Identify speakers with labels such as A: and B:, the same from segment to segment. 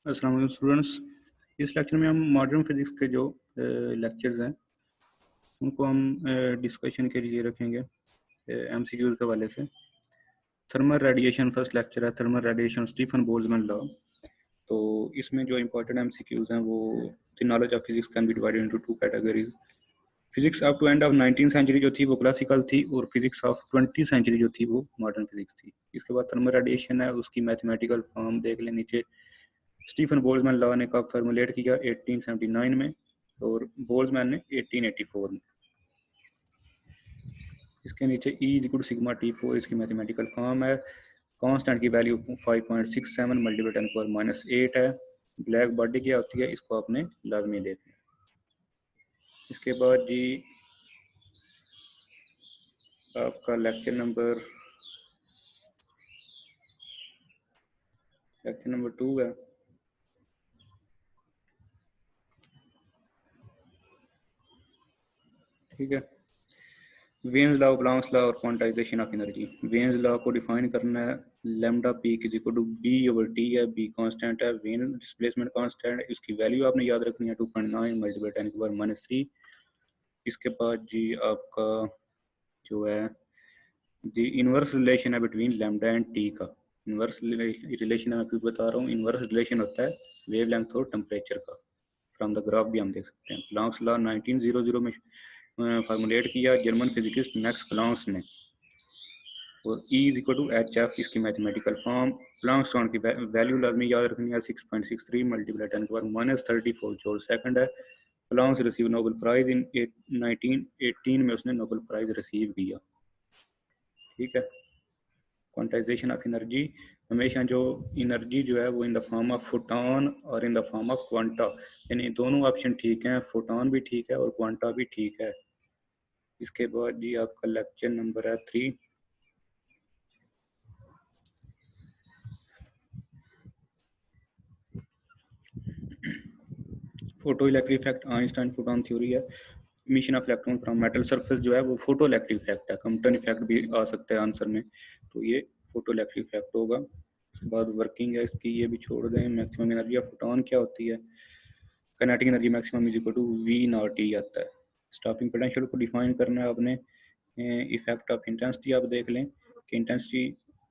A: अस्सलाम वालेकुम स्टूडेंट्स। इस लेक्चर में हम मॉडर्न फिजिक्स के जो लेक्चर्स हैं उनको हम डिस्कशन के लिए रखेंगे एमसीक्यूज के हवाले से। थर्मल रेडिएशन फर्स्ट लेक्चर है, thermal radiation Stefan Boltzmann law. तो इसमें जो इंपॉर्टेंट एमसीक्यूज हैं वो the knowledge of physics can be divided into two categories. Physics up to end of 19th century जो थी वो क्लासिकल थी, और फिजिक्स ऑफ 20th सेंचुरी जो थी वो मॉडर्न फिजिक्स थी। इसके बाद थर्मल रेडिएशन है, उसकी मैथमेटिकल फॉर्म देख लें नीचे। स्टीफन बोल्ट्जमैन लॉ ने कब फॉर्मुलेट किया? 1879 में, और बोल्ट्जमैन ने 1884 में। इसके नीचे E इक्वल सिग्मा T4 इसकी मैथमेटिकल फॉर्म है। कांस्टेंट की वैल्यू 5.67 मल्टीप्लाई 10 पावर -8 है। ब्लैक बॉडी क्या होती है इसको आपने लाजमी देखना है। इसके बाद जी आपका लेक्चर नंबर 2 है। ठीक है, वेन्स लॉ, प्लैंक्स लॉ और quantisation of energy. Wien's law को डिफाइन करना है, lambda P is equal to B over T है। बी कांस्टेंट है, वेन डिस्प्लेसमेंट कांस्टेंट है, इसकी वैल्यू आपने याद रखनी है 2.9 मल्टीप्लाई 10 की पावर -3। इसके बाद जी आपका जो है दी इनवर्स रिलेशन है बिटवीन लैम्डा एंड टी का। इनवर्स रिलेशन मैं आपको बता रहा हूँ। इनवर्स रिलेशन होता है वेवलेंथ और टेम्परेचर का। फ्रॉम द ग्राफ भी हम देख सकते हैं। प्लैंक्स लॉ 1900 में फार्मुलेट किया जर्मन फिजिकिस्ट मैक्स प्लैंक्स ने, और E is equal to H F इसकी मैथमेटिकल फॉर्म। प्लैंक्सटोन की वैल्यू लाजमी याद रखनी है 6.63 मल्टीप्लाई 10 के पावर -34 जूल सेकंड है। Planck's receive Nobel prize in 1918 में उसने नोबेल प्राइज रिसीव किया। ठीक है, क्वांटाइजेशन ऑफ एनर्जी, हमेशा जो एनर्जी जो है वो in the form of photon और in the form of quanta, यानी दोनों ऑप्शन ठीक हैं, फोटॉन भी ठीक है और क्वांटा भी ठीक है। इसके बाद जी आपका लेक्चर नंबर है 3। Photo electric effect, Einstein photon theory है। Emission of electron from metal surface जो है वो फोटो इलेक्ट्रिक इफेक्ट है। कम्पटन इफेक्ट भी आ सकता है आंसर में, तो ये फोटो इलेक्ट्रिक इफेक्ट होगा। उसके बाद वर्किंग है इसकी, ये भी छोड़ दें। मैक्सिमम एनर्जी ऑफ फोटोन क्या होती है? Kinetic energy maximum is equal to V naught T आता है। स्टॉपिंग पोटेंशियल को डिफाइन करना है आपने। इफेक्ट ऑफ इंटेंसिटी आप देख लें कि intensity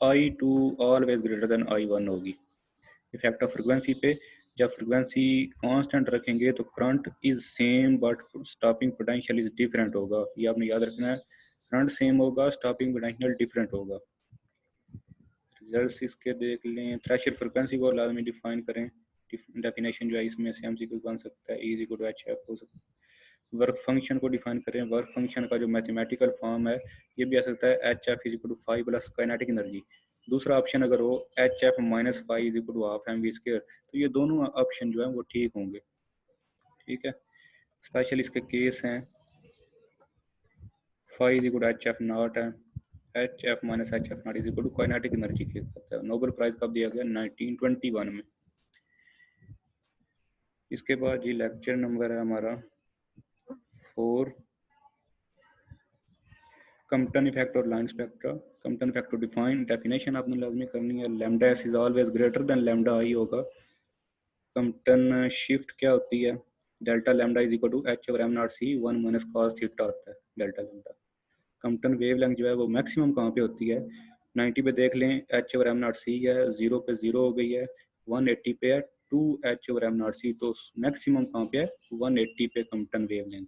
A: I2 always greater then I1 होगी। इफेक्ट ऑफ फ्रीक्वेंसी पे, जब फ्रीक्वेंसी कांस्टेंट रखेंगे तो current is same but stopping potential is different होगा। ये आपने याद रखना है, करंट सेम होगा, स्टॉपिंग पोटेंशियल डिफरेंट होगा। रिजल्ट्स इसके देख लें। थ्रेशोल्ड फ्रीक्वेंसी को लाजमी डिफाइन करें। डेफिनेशन जो है इसमें से एमसीक्यू बन सकता है, इज इक्वल टू एचएफ हो सकता है। वर्क फंक्शन को डिफाइन करें। वर्क फंक्शन का जो मैथमेटिकल फॉर्म है ये भी आ सकता है H F is equal to 5 plus kinetic energy. दूसरा ऑप्शन अगर हो एच F minus 5 is equal to half M V square, तो ये दोनों ऑप्शन जो है वो ठीक होंगे। ठीक है, स्पेशल इसके केस हैं। 5 is equal to H F not है, H F minus H F not is equal to kinetic energy case करता है। नोबेल प्राइज कब दिया गया? 1921 में। इसके बाद ये लेक्चर नंबर है हमारा 4, कम्पटन इफेक्ट और लाइन स्पेक्ट्रा। कम्पटन इफेक्ट को डिफाइन, डेफिनेशन आपने लाजमी करनी है। Lambda S is always greater than lambda I होगा। कम्पटन शिफ्ट क्या होती है? Delta lambda is equal to H over M not C 1 minus cos theta होता है डेल्टा लैम्डा। कम्पटन वेवलेंथ जो है वो मैक्सिमम कहाँ पे होती है? 90 पे देख लें, एच ओवर एम नॉट सी है, 0 पे 0 हो गई है, 180 पे है 2 एच ओवर एम नॉट सी, तो मैक्सिमम कहाँ पे है? 180 पे कम्पटन वेवलेंथ।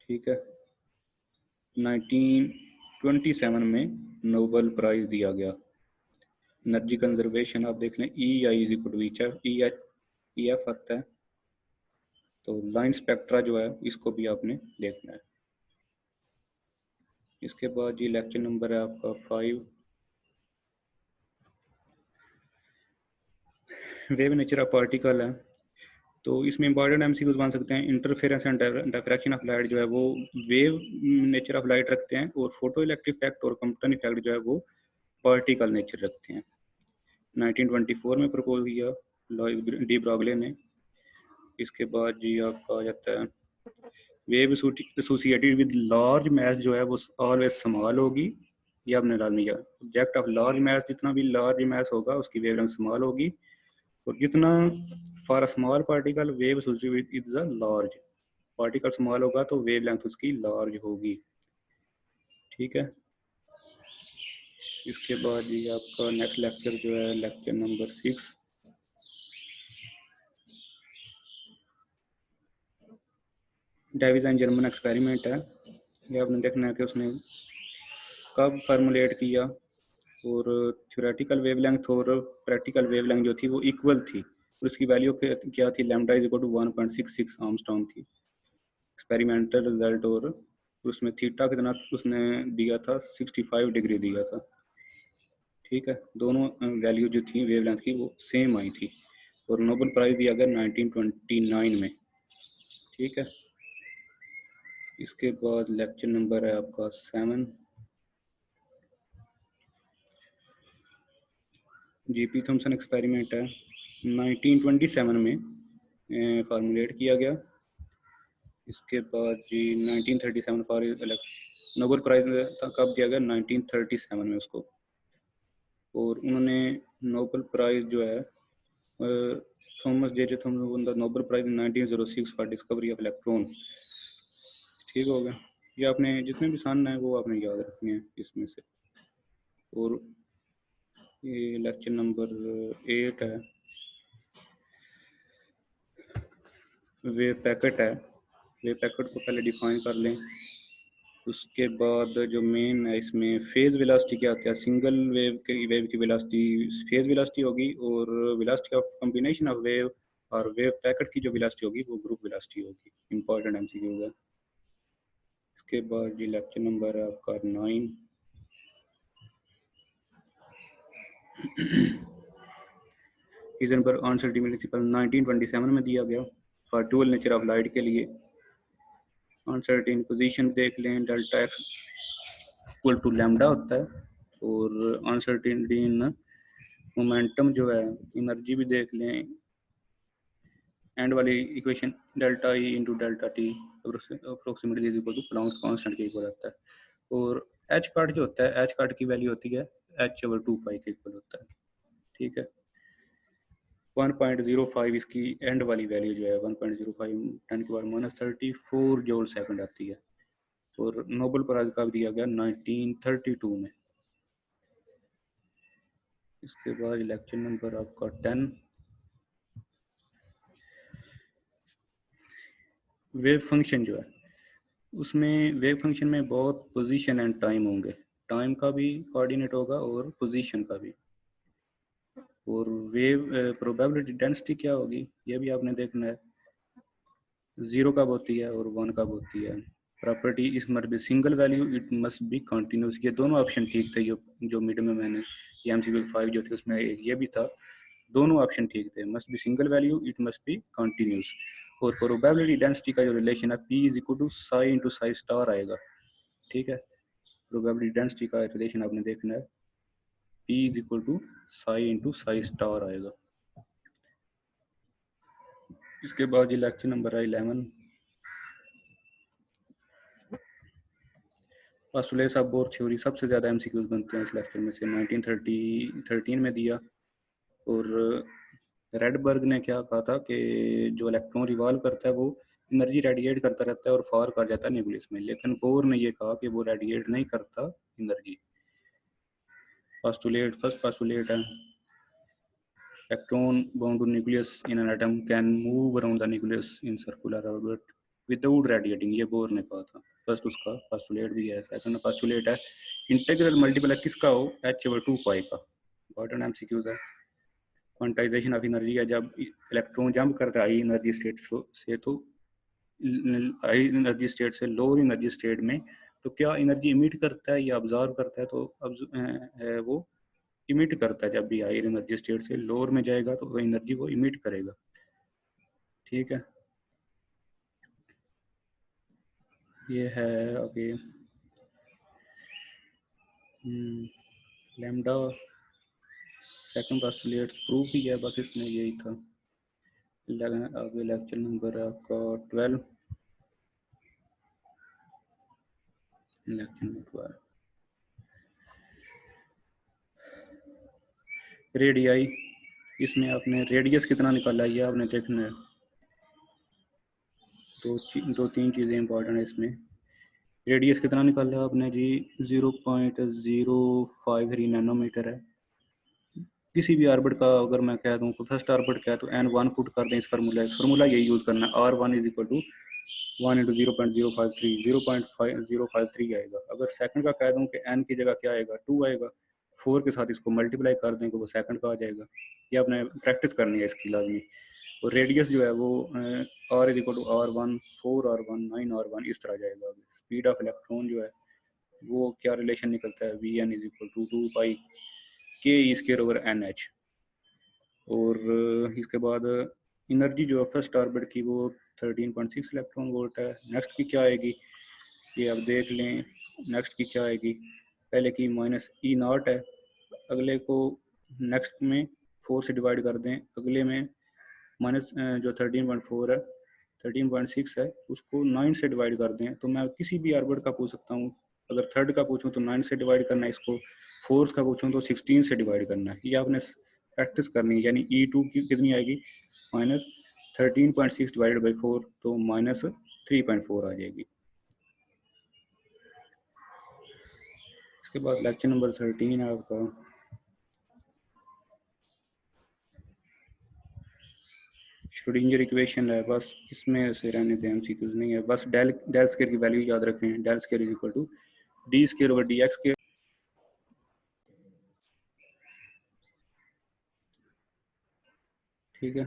A: ठीक है, 1927 में नोबेल प्राइज दिया गया। एनर्जी कंजर्वेशन आप देख लें, E I is equal to E F आता है। तो लाइन स्पेक्ट्रा जो है इसको भी आपने देखना है। इसके बाद ये लेक्चर नंबर है आपका 5, वेव नेचर ऑफ पार्टिकल है। तो इसमें इंपॉर्टेंट एमसीक्यूज बन सकते हैं। Interference and diffraction of light जो है वो वेव नेचर ऑफ लाइट रखते हैं, और फोटो इलेक्ट्रिक इफेक्ट और कम्पटन इफेक्ट जो है वो पार्टिकल नेचर रखते हैं। 1924 में प्रपोज किया डी ब्रॉगले ने। इसके बाद जी आपका आ जाता है wave associated with large mass जो है वो ऑलवेज स्मॉल होगी, ये आपने लाजमी किया। ऑब्जेक्ट ऑफ लार्ज मैस, जितना भी लार्ज मैस होगा उसकी वेवलेंथ स्मॉल होगी, और जितना for a small particle wave is the large, particle small होगा तो वेवलेंथ उसकी लार्ज होगी। ठीक है। इसके बाद जी आपका नेक्स्ट लेक्चर जो है lecture number 6, Davis and German experiment है। ये आपने देखना है कि उसने कब फार्मूलेट किया, और थ्योरेटिकल वेवलेंथ और प्रैक्टिकल वेवलेंथ जो थी वो इक्वल थी, और उसकी वैल्यू क्या थी, lambda is equal to 1.66 Armstrong थी एक्सपेरिमेंटल रिजल्ट, और उसमें थीटा कितना उसने दिया था, 65 डिग्री दिया था। ठीक है, दोनों वैल्यू जो थी वेवलेंथ की वो सेम आई थी, और नोबेल प्राइज दिया गया 1929 में। ठीक है। इसके बाद लेक्चर नंबर है आपका 7, जीपी थॉमसन एक्सपेरिमेंट है, 1927 में फार्मूलेट किया गया। इसके बाद जी 1937 फॉर नोबेल प्राइज कब दिया गया, 1937 में उसको, और उन्होंने नोबेल प्राइज जो है Thomas J Thomas the Nobel prize 1906 for discovery of electron. ठीक हो गया। ये आपने जितने भी सन है वो आपने याद रखने हैं इसमें से। और ये लेक्चर नंबर 8 है, वेव पैकेट है। वेव पैकेट को पहले डिफाइन कर लें। उसके बाद जो मेन है इसमें फेज वेलोसिटी क्या होता है, सिंगल वेव की वेलोसिटी फेज वेलोसिटी होगी, और velocity of combination of wave और वेव पैकेट की जो वेलोसिटी होगी वो ग्रुप वेलोसिटी होगी। इंपॉर्टेंट एमसीक्यू है। इसके बाद ये लेक्चर नंबर है आपका 9, हिजनबर्ग अनसर्टेनिटी प्रिंसिपल 1927 में दिया गया for dual nature of light के लिए। अनसर्टेन पोजीशन देख लें, delta X equal to lambda होता है, और अनसर्टेनिटी इन मोमेंटम जो है, एनर्जी भी देख लें, एंड वाली equation delta E into delta T approximately is equal to Planck's constant के इक्वल होता है, और एच कार्ड जो होता है, एच कार्ड की वैल्यू होती है h/2 के इक्वल होता है। ठीक है। 1.05 इसकी एंड वाली वैल्यू जो है 1.05 10⁻34 जूल सेकंड आती है, और नोबेल प्राइज कब दिया गया, 1932 में। इसके बाद लेक्चर नंबर आपका 10, वेव फंक्शन जो है, उसमें वेव फंक्शन में बहुत पोजीशन एंड टाइम होंगे, टाइम का भी कोऑर्डिनेट होगा और पोजीशन का भी, और वेव प्रोबेबिलिटी डेंसिटी क्या होगी ये भी आपने देखना है, 0 कब होती है और 1 कब होती है। प्रॉपर्टी इस must be single value, it must be continuous. ये दोनों ऑप्शन ठीक थे, जो मिड में मैंने MCQ 5 जो थे उसमें एक ये भी था, दोनों ऑप्शन ठीक थे, must be single value, it must be continuous. और प्रोबेबिलिटी डेंसिटी का जो रिलेशन है P is equal to psi into psi star आएगा। ठीक है, प्रोबेबिलिटी डेंसिटी का रिलेशन आपने देखना है, P is equal to psi into psi star आएगा। इसके बाद ये लेक्चर नंबर है 11, पास्टुलेट्स ऑफ बोर थ्योरी। सबसे ज़्यादा MCQs बनते हैं इस लेक्चर में से, 1913 में दिया, और रेडबर्ग ने क्या कहा था कि जो इलेक्ट्रॉन रिवॉल्व करता है वो एनर्जी रेडिएट करता रहता है और फार कर जाता है न्यूक्लियस में, लेकिन बोर ने ये कहा कि वो रेडिएट नहीं करता एनर्जी। फर्स्ट पास्टुलेट है, electron bound to nucleus in an atom can move around the nucleus in circular orbit without radiating, ये बोर ने कहा था। फर्स्ट उसका पास्टुलेट भी है। सेकंड पास्टुलेट है, इंटीग्रल मल्टीपल किसका हो, h/2 पाई का। इंपॉर्टेंट MCQs है। क्वांटाइजेशन ऑफ एनर्जी है, जब इलेक्ट्रॉन जंप करता है हाई एनर्जी स्टेट से, तो हाई एनर्जी स्टेट से लोअर एनर्जी स्टेट में, तो क्या एनर्जी इमिट करता है या ऑब्जर्व करता है, तो वो इमिट करता है। जब भी हाई एनर्जी स्टेट से लोअर में जाएगा तो वो एनर्जी वो इमिट करेगा। ठीक है, ये है अभी लैम्डा सेकंड पास्टुलेट प्रूफ ही है, बस इसमें यही था। अभी लेक्चर नंबर है आपका 12, लेक्चर नंबर 12 रेडियाई, इसमें आपने रेडियस कितना निकाला ये आपने देखना है। दो तीन चीज़ें इंपॉर्टेंट है इसमें। रेडियस कितना निकाला आपने जी, 0.053 नैनोमीटर है। किसी भी ऑर्बिट का अगर मैं कह दूं तो फर्स्ट ऑर्बिट क्या है तो n1 पुट कर दें इस फार्मूला यही यूज़ करना है, r1 is equal to 1 into 0.053 आएगा। अगर सेकंड का कह दूं कि n की जगह क्या आएगा 2 आएगा, 4 के साथ इसको मल्टीप्लाई कर दें तो वो सेकंड का आ जाएगा। ये आपने प्रैक्टिस करनी है इसकी लाजमी। और रेडियस जो है वो r is equal to r1 4r1 9r1 इस तरह जाएगा। स्पीड ऑफ इलेक्ट्रॉन जो है वो क्या रिलेशन निकलता है, vn is equal to 2 pi k E square over nh। और इसके बाद एनर्जी जो है फर्स्ट ऑर्बिट की वो 13.6 इलेक्ट्रॉन वोल्ट है। नेक्स्ट की क्या आएगी ये आप देख लें। नेक्स्ट की क्या आएगी, पहले की माइनस ई नॉट है, अगले को नेक्स्ट में 4 से डिवाइड कर दें, अगले में माइनस जो 13.4 है 13.6 है उसको 9 से डिवाइड कर दें। तो मैं किसी भी ऑर्बिट का पूछ सकता हूँ, अगर थर्ड का पूछूं तो 9 से डिवाइड करना है इसको, फोर्थ का पूछूं तो 16 से डिवाइड करना है। ये आपने प्रैक्टिस करनी है। यानी E2 की कितनी आएगी, माइनस 13.6 डिवाइडेड बाई 4 तो माइनस 3.4 आ जाएगी। इसके बाद लेक्चर नंबर 13 है आपका श्रोडिंगर इक्वेशन है, बस इसमें से रहने दें, एमसीक्यूज नहीं है। बस डेल स्क्वायर की वैल्यू याद रखें, del square is equal to D square over D X square. ठीक है।